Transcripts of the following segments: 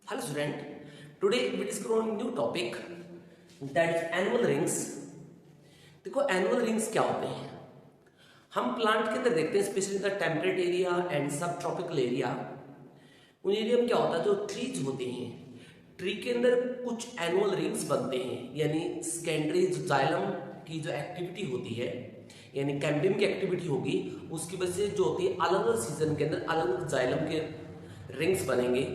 Hello student, today we discuss on new topic that is annual rings. देखो annual rings क्या होते हैं। हम प्लांट के अंदर देखते हैं specially the temperate area and सब ट्रॉपिकल एरिया। उन एरिया में क्या होता है, जो ट्रीज होते हैं, ट्री के अंदर कुछ एनुअल रिंग्स बनते हैं, यानी सेकेंडरी जो जाइलम की जो एक्टिविटी होती है, यानी कैम्बियम की एक्टिविटी होगी, उसकी वजह से जो होती है अलग अलग सीजन के अंदर अलग अलग जाइलम के रिंग्स बनेंगे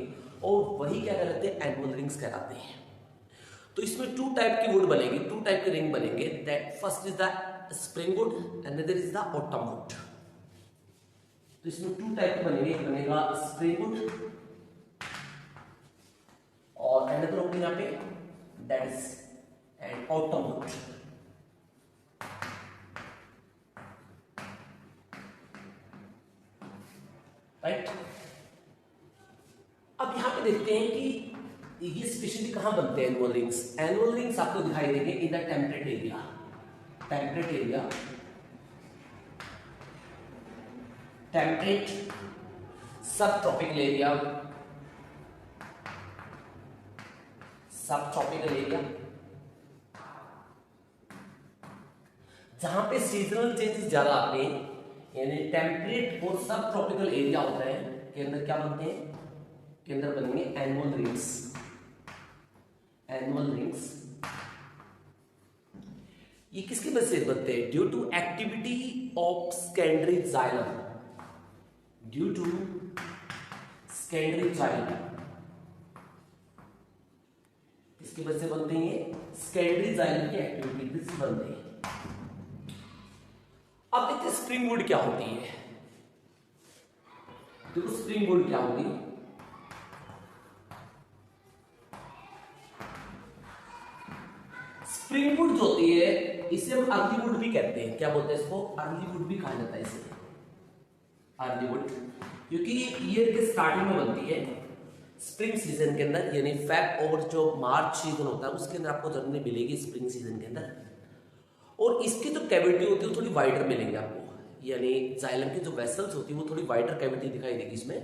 और वही क्या कहलाते हैं, एनुअल रिंग्स कहलाते हैं। तो इसमें टू टाइप की वुड बनेगी, टू टाइप के रिंग बनेंगे। That first is the spring would and other is the autumn would. तो इसमें टू टाइप बनेंगे, एक बनेगा स्प्रिंग वुड और अनदर होगी यहाँ पे that is and autumn would. Right, अब यहां पे देखते हैं कि ये स्पेशली कहां बनते हैं एनुअल रिंग्स। एनुअल रिंग्स आपको दिखाई देंगे in the temperate area, temperate area, temperate सब ट्रॉपिकल एरिया, सब ट्रॉपिकल एरिया, जहां पे सीजनल चेंजेस ज्यादा आते हैं, यानी टेम्परेट और सब ट्रॉपिकल एरिया होता है, के अंदर क्या बनते हैं, के अंदर बनेंगे एनुअल रिंग्स। एनुअल रिंग्स ये किसकी वजह से बनते हैं? Due to activity of secondary xylem, due to secondary xylem, किसकी वजह से बनते हैं? ये सेकेंडरी जाइलम की एक्टिविटी से बनते हैं। अब देखते हैं स्प्रिंग वुड क्या होती है। देखो स्प्रिंग वुड क्या होगी। स्प्रिंग वुड जो होती है इसे हम अर्ली वुड भी कहते हैं। क्या बोलते हैं इसको? अर्ली वुड भी कहा जाता है इसे, अर्ली वुड, क्योंकि ईयर के स्टार्टिंग में बनती है, स्प्रिंग सीजन के अंदर, यानी फेब और जो मार्च सीजन होता है उसके अंदर आपको जनरली मिलेगी स्प्रिंग सीजन के अंदर। और इसकी जो कैविटी होती है वो थोड़ी वाइडर मिलेंगे आपको, यानी जाइलम की जो वेसल्स होती है वो थोड़ी वाइडर कैविटी दिखाई देगी इसमें।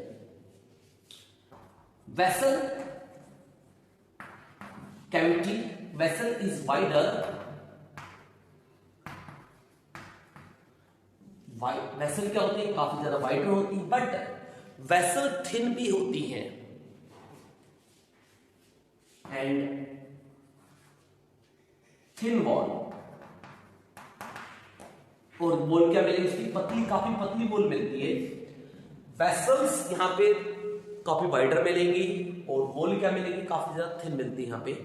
Vessel cavity, vessel is wider, vessel क्या होती है? काफी ज्यादा वाइडर होती है, बट वेसल थिन भी होती है एंड थिन वॉल। और वॉल क्या मिलेगी उसकी? पतली, काफी पतली वॉल मिलती है। वेसल्स यहां पे काफी वाइडर मिलेंगी और वॉल क्या मिलेगी? काफी ज्यादा थिन मिलती है यहां पे।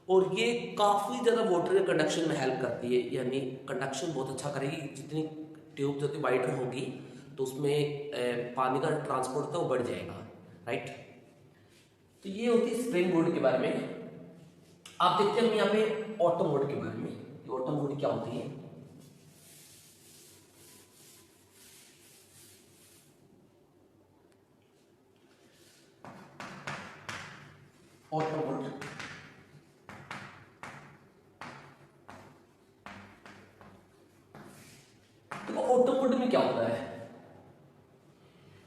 और ये काफी ज्यादा वाटर के कंडक्शन में हेल्प करती है, यानी कंडक्शन बहुत अच्छा करेगी। जितनी ट्यूब जो वाइडर होगी तो उसमें पानी का ट्रांसपोर्ट था वो बढ़ जाएगा। राइट, तो ये होती है स्प्रिंग वुड के बारे में। आप देखते हैं यहाँ पे ऑटम वुड के बारे में। ऑटम वुड क्या होती है? ऑटम वुड तो ऑटम वुड में क्या होता है?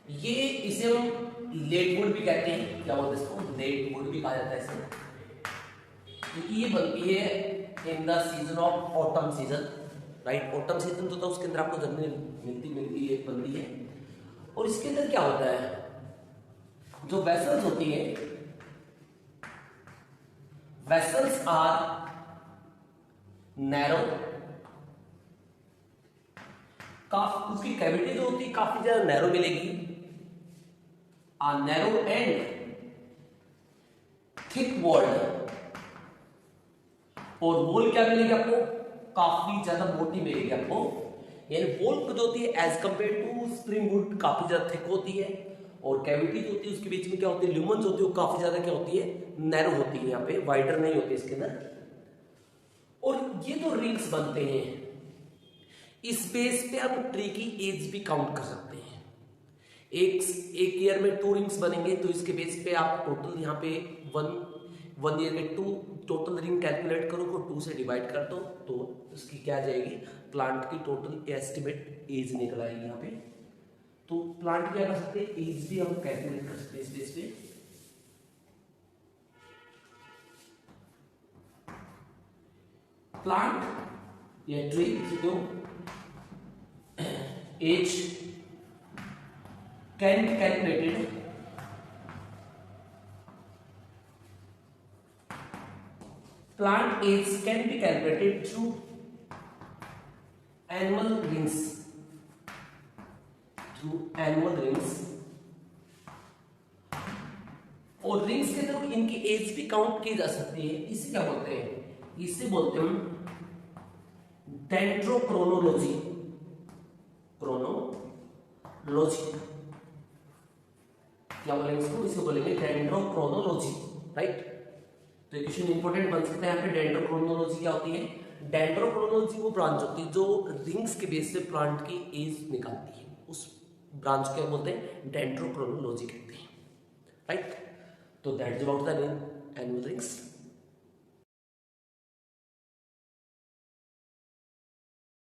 ये इसे हम लेट वुड भी कहते हैं। क्या बोलते हैं इसको? लेट वुड भी कहा जाता है इसे, क्योंकि ये बनती है in the season of autumn season. Right, autumn season तो था उसके अंदर आपको जमीन मिलती है, बनती है। और इसके अंदर क्या होता है? जो वेसल्स होती है, वेसल्स आर नैरो, उसकी कैविटी जो होती है काफी ज्यादा नैरो मिलेगी, नैरो एंड थिक वॉल्ड। और वॉल क्या मिलेगी आपको? काफी ज्यादा मोटी मिलेगी आपको, यानी वॉल जो होती है as compared to spring wood काफी ज्यादा थिक होती है। और कैविटी जो होती है उसके बीच में क्या होती है? ल्यूमेंस होती है, वो काफी ज्यादा क्या होती है? नैरो होती है, यहाँ पे वाइडर नहीं होती इसके अंदर। और ये जो रिंग्स बनते हैं इस बेस पे हम ट्री की एज भी काउंट कर सकते हैं। एक ईयर में 2 रिंग्स बनेंगे, तो इसके बेस पे आप टोटल यहाँ पे वन ईयर में 2 टोटल रिंग कैलकुलेट करो, को 2 से डिवाइड कर दो तो उसकी क्या जाएगी? प्लांट की टोटल एस्टिमेट एज निकल आएगी यहाँ पे। तो प्लांट क्या कर सकते हैं, एज भी हम कैलकुलेट कर सकते हैं इस बेस पे। प्लांट या ट्री जो age can be calculated plant age can be calculated through annual rings और रिंग्स के थ्रू इनकी एज भी काउंट की जा सकती है। इसे क्या बोलते हैं? इसे बोलते हैं डेंड्रोक्रोनोलॉजी। क्या बोलेंगे इसको? इसे बोलेंगे डेंड्रोक्रोनोलॉजी, राइट। तो क्वेश्चन इंपॉर्टेंट बन सकता है यहाँ पे। डेंड्रोक्रोनोलॉजी क्या होती है? डेंड्रोक्रोनोलॉजी वो ब्रांच होती है जो रिंग्स के बेस से प्लांट की एज निकालती है। उस ब्रांच क्या बोलते हैं? डेंड्रोक्रोनोलॉजी कहते हैं, राइट। तो that's about the annual rings.